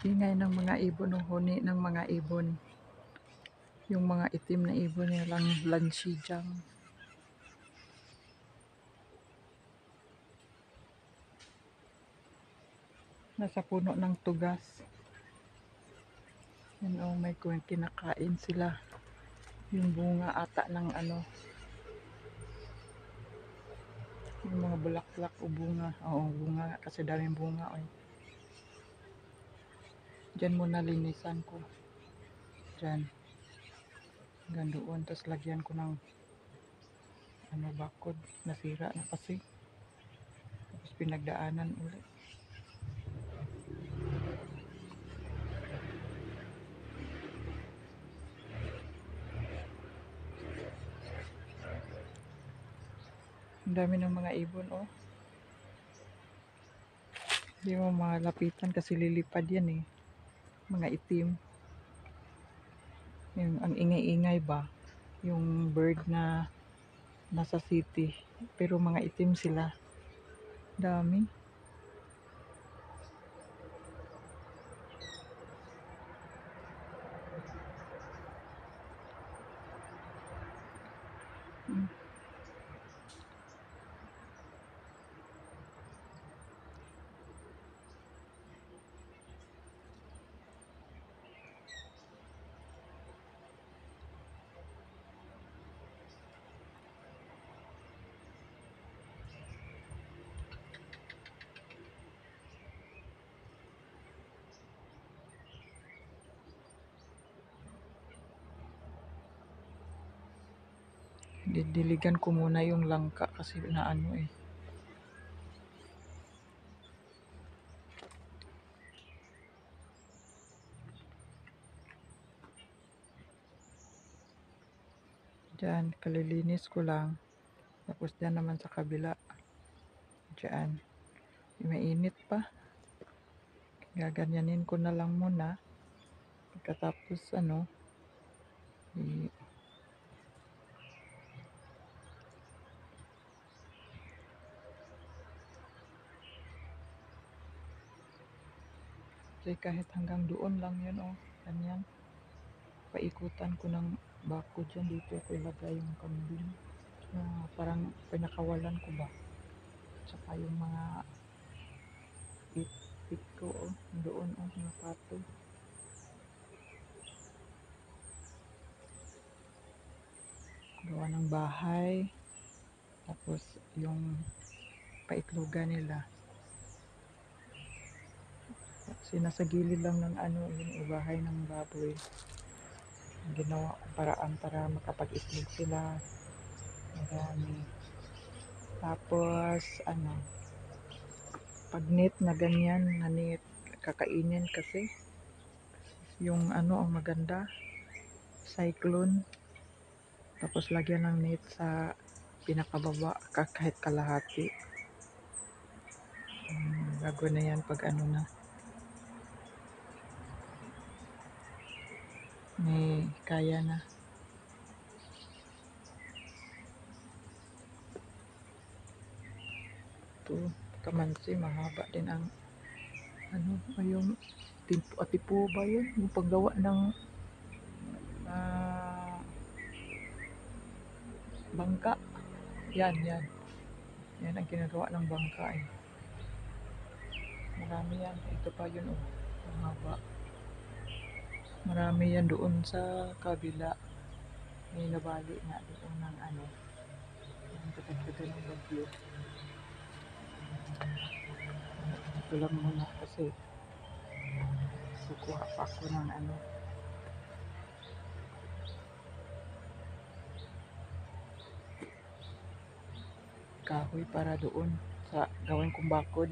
Ingay ng mga ibon o huni ng mga ibon. Yung mga itim na ibon nilang lansidyang. Nasa puno ng tugas. Yan o, may kinakain sila. Yung bunga ata ng ano. Yung mga bulaklak o bunga. Oo, bunga kasi daming bunga. Oy. Diyan muna linisan ko. Diyan. Hanggang doon. Tapos lagyan ko ng ano, bakod. Nasira na kasi. Tapos pinagdaanan ulit. Ang dami ng mga ibon, oh. Hindi mo malapitan kasi lilipad yan eh. Mga itim. Yung, ang ingay-ingay ba? Yung bird na nasa city. Pero mga itim sila. Dami. Hmm. Didiligan ko muna yung langka kasi na ano eh. Diyan, kalilinis ko lang. Tapos diyan naman sa kabila. Diyan. Mainit pa. Gaganyanin ko na lang muna. Pagkatapos ano, kahit hanggang doon lang yun, oh. Ganyan. Paikutan ko ng bako dyan. Dito ko ilagay yung kambing. Parang pinakawalan ko ba. Tsaka yung mga pit ko, oh. Doon, oh. Mga pato. Gawa ng bahay. Tapos yung paitlogan nila. Nasa gilid lang ng ano, yung bahay ng baboy. Ginawa ko paraan para makapag-itlog sila. Marami. Tapos ano, pag net na ganyan, na net, kakainin kasi. Yung ano ang maganda, cyclone. Tapos lagyan ng net sa pinakababa, kahit kalahati. Bago na yan pag ano na. May kaya na. Ito, kamansi, mahaba din ang ano, yung tipo ba yun? Yung paggawa ng bangka. Yan. Yan ang ginagawa ng bangka eh. Marami yan. Ito pa yun oh. Mahaba. Marami yan doon sa kabila. May nabali nga doon ng ano. Ang tagal ng bagyo. Ito lang muna kasi kukuha pa ako ng ano. Kahoy para doon sa gawin kong bakod.